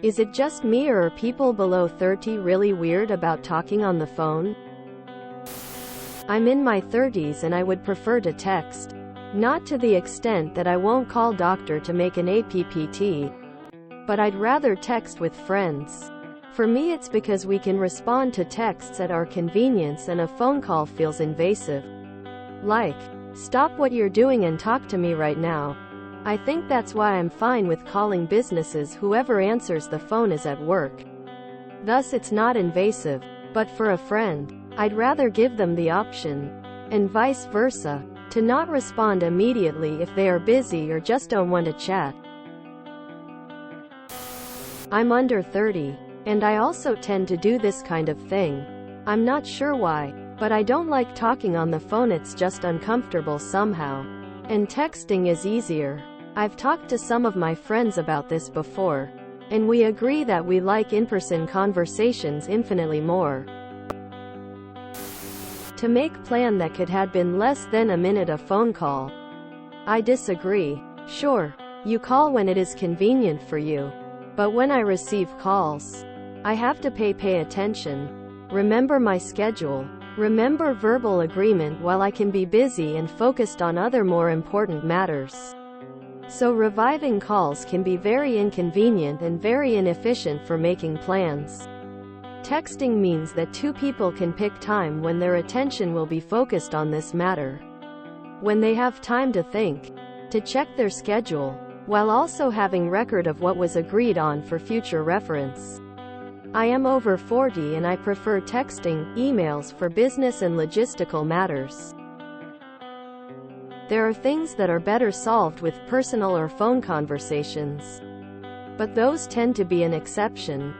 Is it just me, or are people below 30 really weird about talking on the phone? I'm in my 30s and I would prefer to text. Not to the extent that I won't call doctor to make an APPT. But I'd rather text with friends. For me, it's because we can respond to texts at our convenience and a phone call feels invasive. Like, stop what you're doing and talk to me right now. I think that's why I'm fine with calling businesses. Whoever answers the phone is at work. Thus it's not invasive. But for a friend, I'd rather give them the option, and vice versa, to not respond immediately if they are busy or just don't want to chat. I'm under 30, and I also tend to do this kind of thing. I'm not sure why, but I don't like talking on the phone. It's just uncomfortable somehow. And texting is easier. I've talked to some of my friends about this before, and we agree that we like in-person conversations infinitely more. To make plan that could have been less than a minute a phone call. I disagree. Sure, you call when it is convenient for you. But when I receive calls, I have to pay attention. Remember my schedule. Remember verbal agreement while I can be busy and focused on other more important matters. So reviving calls can be very inconvenient and very inefficient for making plans. Texting means that two people can pick time when their attention will be focused on this matter. When they have time to think, to check their schedule, while also having record of what was agreed on for future reference. I am over 40 and I prefer texting, emails for business and logistical matters. There are things that are better solved with personal or phone conversations. But those tend to be an exception.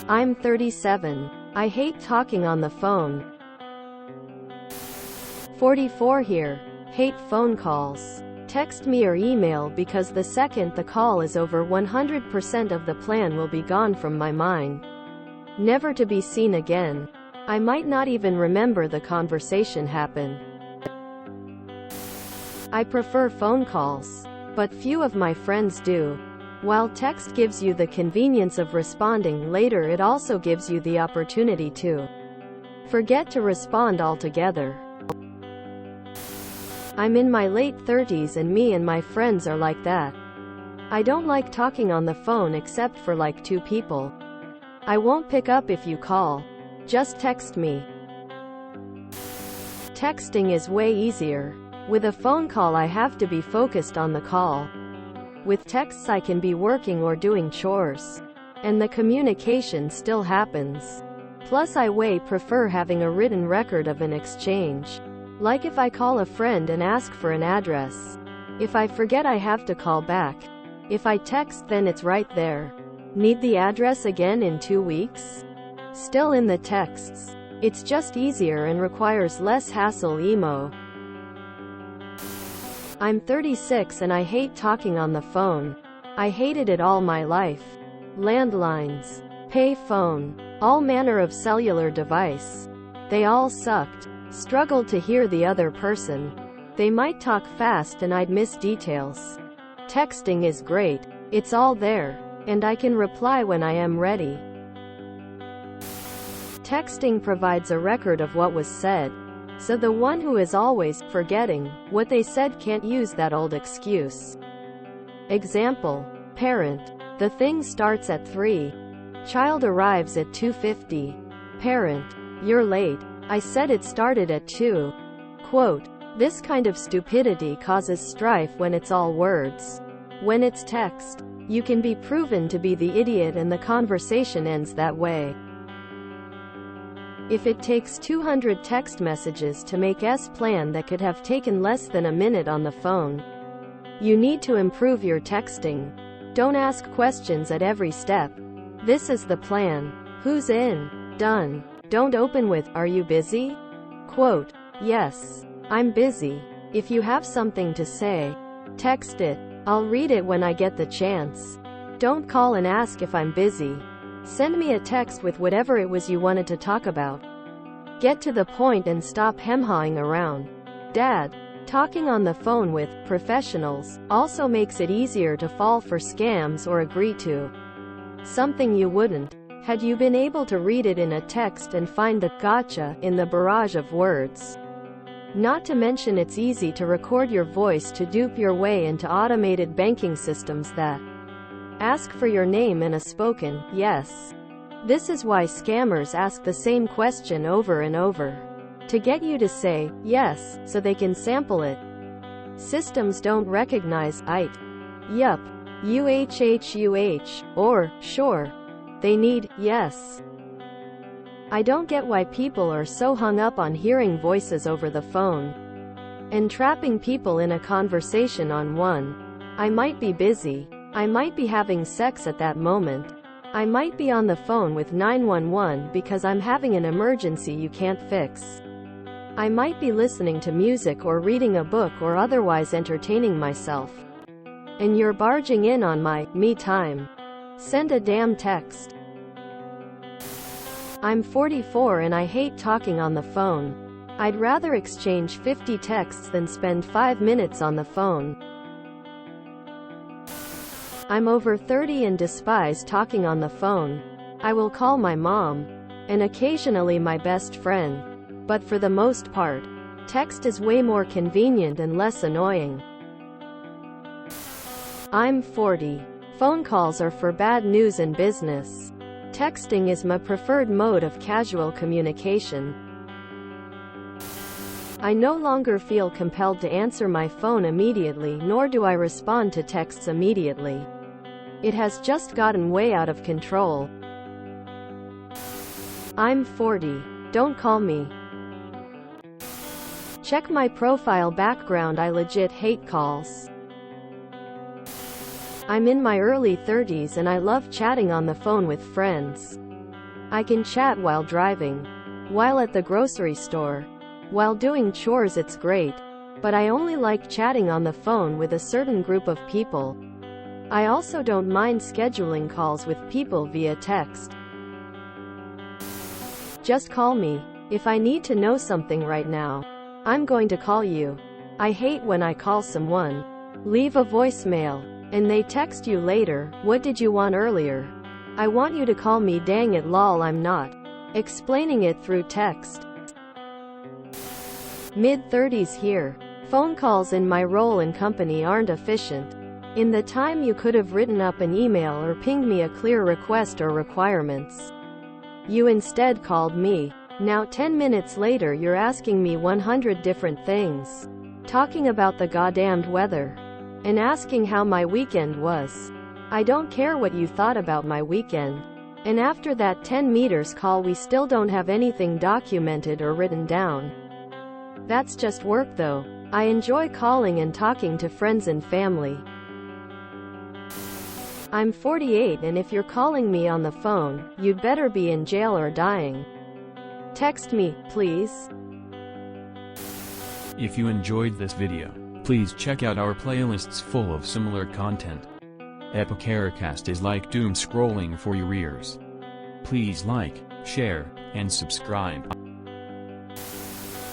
I'm 37. I hate talking on the phone. 44 here. Hate phone calls. Text me or email because the second the call is over, 100% of the plan will be gone from my mind. Never to be seen again. I might not even remember the conversation happened. I prefer phone calls, but few of my friends do. While text gives you the convenience of responding later, it also gives you the opportunity to forget to respond altogether. I'm in my late 30s and me and my friends are like that. I don't like talking on the phone except for like two people. I won't pick up if you call. Just text me. Texting is way easier. With a phone call I have to be focused on the call. With texts I can be working or doing chores. And the communication still happens. Plus I way prefer having a written record of an exchange. Like if I call a friend and ask for an address. If I forget I have to call back. If I text then it's right there. Need the address again in 2 weeks? Still in the texts. It's just easier and requires less hassle. Emo. I'm 36 and I hate talking on the phone. I hated it all my life. Landlines, pay phone, all manner of cellular device. They all sucked. Struggled to hear the other person. They might talk fast and I'd miss details. Texting is great. It's all there, and I can reply when I am ready. Texting provides a record of what was said. So the one who is always forgetting what they said can't use that old excuse. Example. Parent. The thing starts at 3. Child arrives at 2:50. Parent. You're late. I said it started at 2. Quote. This kind of stupidity causes strife when it's all words. When it's text, you can be proven to be the idiot and the conversation ends that way. If it takes 200 text messages to make a plan that could have taken less than a minute on the phone, you need to improve your texting. Don't ask questions at every step. This is the plan. Who's in? Done. Don't open with, are you busy? Quote. Yes, I'm busy. If you have something to say, text it. I'll read it when I get the chance. Don't call and ask if I'm busy. Send me a text with whatever it was you wanted to talk about. Get to the point and stop hem-hawing around. Dad, Talking on the phone with professionals also makes it easier to fall for scams or agree to something you wouldn't, had you been able to read it in a text and find the gotcha in the barrage of words. Not to mention it's easy to record your voice to dupe your way into automated banking systems that ask for your name and a spoken yes. This is why scammers ask the same question over and over, to get you to say yes, so they can sample it. Systems don't recognize it, yup, uhhuh, or sure. They need yes. I don't get why people are so hung up on hearing voices over the phone and trapping people in a conversation on one. I might be busy. I might be having sex at that moment. I might be on the phone with 911 because I'm having an emergency you can't fix. I might be listening to music or reading a book or otherwise entertaining myself. And you're barging in on my me time. Send a damn text. I'm 44 and I hate talking on the phone. I'd rather exchange 50 texts than spend 5 minutes on the phone. I'm over 30 and despise talking on the phone. I will call my mom, and occasionally my best friend. But for the most part, text is way more convenient and less annoying. I'm 40. Phone calls are for bad news and business. Texting is my preferred mode of casual communication. I no longer feel compelled to answer my phone immediately, nor do I respond to texts immediately. It has just gotten way out of control. I'm 40. Don't call me. Check my profile background. I legit hate calls. I'm in my early 30s and I love chatting on the phone with friends. I can chat while driving, while at the grocery store, while doing chores. It's great. But I only like chatting on the phone with a certain group of people. I also don't mind scheduling calls with people via text. Just call me. If I need to know something right now, I'm going to call you. I hate when I call someone, leave a voicemail, and they text you later, what did you want earlier? I want you to call me. Dang it lol, I'm not explaining it through text. Mid-30s here. Phone calls in my role and company aren't efficient. In the time you could have written up an email or pinged me a clear request or requirements, you instead called me. Now 10 minutes later you're asking me 100 different things, talking about the goddamned weather, and asking how my weekend was. I don't care what you thought about my weekend. And after that 10 meters call we still don't have anything documented or written down. That's just work though. I enjoy calling and talking to friends and family. I'm 48 and if you're calling me on the phone, you'd better be in jail or dying. Text me, please. If you enjoyed this video, please check out our playlists full of similar content. Epicaricast is like doom scrolling for your ears. Please like, share, and subscribe.